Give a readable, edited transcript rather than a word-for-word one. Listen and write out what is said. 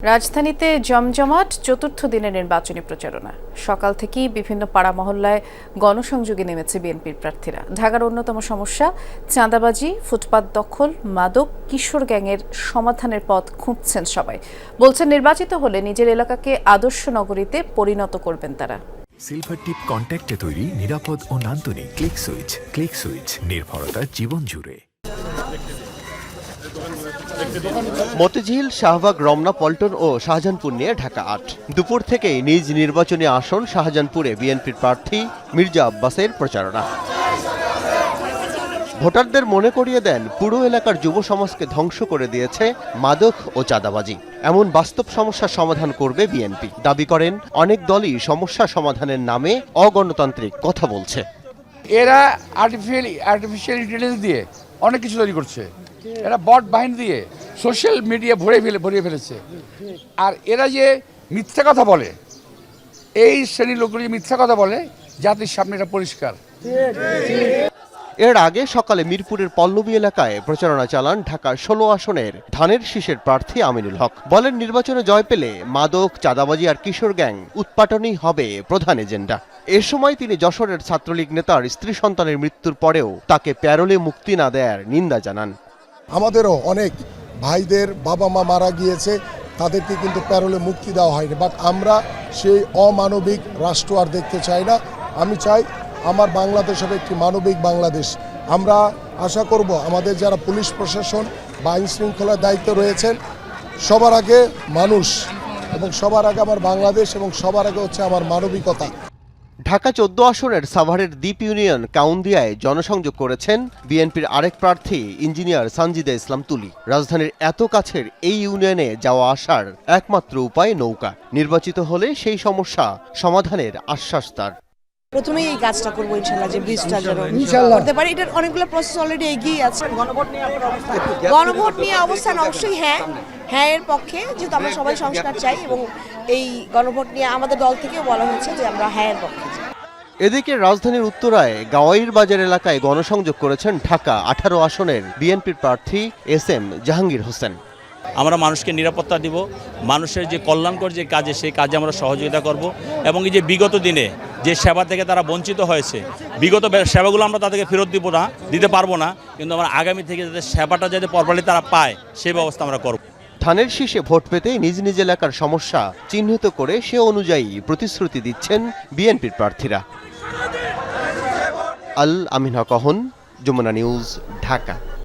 রাজধানীতে জমজমাট চতুর্থ দিনের নির্বাচনী প্রচারণা। সকাল থেকেই বিভিন্ন পাড়া মহল্লায় গণসংযোগে নেমেছে বিএনপির প্রার্থীরা। ঢাকার অন্যতম সমস্যা চাঁদাবাজি, ফুটপাত দখল, মাদক, কিশোর গ্যাংয়ের সমাধানের পথ খুঁজছেন সবাই। বলছেন নির্বাচিত হলে নিজের এলাকাকে আদর্শ নগরীতে পরিণত করবেন তারা। সিলভার টিপ কন্ট্যাক্টে তৈরি নিরাপদ ও নান্দনিক ক্লিক সুইচ নির্ভরতা জীবন জুড়ে। মতিঝিল, শাহবাগ, রমনা, পল্টন ও শাহজাহানপুর নিয়ে ঢাকা ৮। দুপুর থেকেই নিজ নির্বাচনী আসন শাহজাহানপুরে বিএনপির প্রার্থী মির্জা আব্বাসের প্রচারণা। ভোটারদের মনে করিয়ে দেন পুরো এলাকার যুব সমাজকে ধ্বংস করে দিয়েছে মাদক ও চাঁদাবাজি। এমন বাস্তব সমস্যার সমাধান করবে বিএনপি। দাবি করেন অনেক দলই সমস্যা সমাধানের নামে অগণতান্ত্রিক কথা বলছে। এরা আর্টিফিশিয়াল ইন্টেলিজেন্স দিয়ে অনেক কিছু তৈরি করছে। এরা বট বাহিনী দিয়ে সোশ্যাল মিডিয়া ভরিয়ে ফেলেছে। আর এরা যে মিথ্যা কথা বলে, এই শ্রেণীর লোকগুলো যে মিথ্যা কথা বলে, জাতির সামনে এটা পরিষ্কার। এর আগে সকালে মিরপুরের পল্লবী এলাকায় প্রচারণা চালান ঢাকার ১৬ আসনের ধানের শীষের প্রার্থী আমিনুল হক। বলেন নির্বাচনে জয় পেলে মাদক, চাঁদাবাজি আর কিশোর গ্যাং উৎপাটনই হবে প্রধান এজেন্ডা। এ সময় তিনি যশোরের ছাত্রলীগ নেতার স্ত্রী সন্তানের মৃত্যুর পরেও তাকে প্যারোলে মুক্তি না দেয়ার নিন্দা জানান। আমাদেরও অনেক ভাইদের বাবা মা মারা গিয়েছে, তাদেরকে কিন্তু প্যারোলে মুক্তি দেওয়া হয়নি। বাট আমরা সেই অমানবিক রাষ্ট্র আর দেখতে চাই না। আমি চাই আমার বাংলাদেশ হবে একটি মানবিক বাংলাদেশ। আমরা আশা করব আমাদের যারা পুলিশ প্রশাসন বা আইন শৃঙ্খলার দায়িত্ব রয়েছেন, সবার আগে মানুষ এবং সবার আগে আমার বাংলাদেশ এবং সবার আগে হচ্ছে আমার মানবিকতা। ঢাকা ১৪ আসনের সাভারের দ্বীপ ইউনিয়ন কাউন্দিয়ায় জনসংযোগ করেছেন বিএনপির আরেক প্রার্থী ইঞ্জিনিয়ার সানজিদা ইসলাম তুলি। রাজধানীর এত কাছের এই ইউনিয়নে যাওয়া আসার একমাত্র উপায় নৌকা। নির্বাচিত হলে সেই সমস্যা সমাধানের আশ্বাস তার। প্রথমেই এই কাজটা করবো ইনশাল্লাহ, যে ব্রিজটা যেন করতে পারি। এটার অনেকগুলো প্রসেস অলরেডি এগিয়ে আছে। গণভোট নিয়ে অবস্থান অবশ্যই হ্যাঁ এর পক্ষে, যেহেতু আমরা সবাই সংস্কার চাই এবং এই গণভোট নিয়ে আমাদের দল থেকেও বলা হয়েছে যে আমরা হ্যাঁ এর পক্ষে। এদিকে রাজধানীর উত্তরায় গাওয়াইর বাজার এলাকায় গণসংযোগ করেছেন ঢাকা ১৮ আসনের বিএনপির প্রার্থী SM জাহাঙ্গীর হোসেন। আমরা মানুষকে নিরাপত্তা দিব, মানুষের যে কল্যাণকর যে কাজে সেই কাজে আমরা সহযোগিতা করব এবং এই যে বিগত দিনে যে সেবা থেকে তারা বঞ্চিত হয়েছে, বিগত সেবাগুলো আমরা তাদেরকে ফেরত দিতে পারবো না, কিন্তু আমরা আগামী থেকে যাতে সেবাটা যাতে প্রপারলি তারা পায় সেই ব্যবস্থা আমরা করব। ধানের শীষে ভোট পেতে নিজ নিজ এলাকার সমস্যা চিহ্নিত করে সে অনুযায়ী প্রতিশ্রুতি দিচ্ছেন বিএনপির প্রার্থীরা। আল আমিন হক, যমুনা নিউজ, ঢাকা।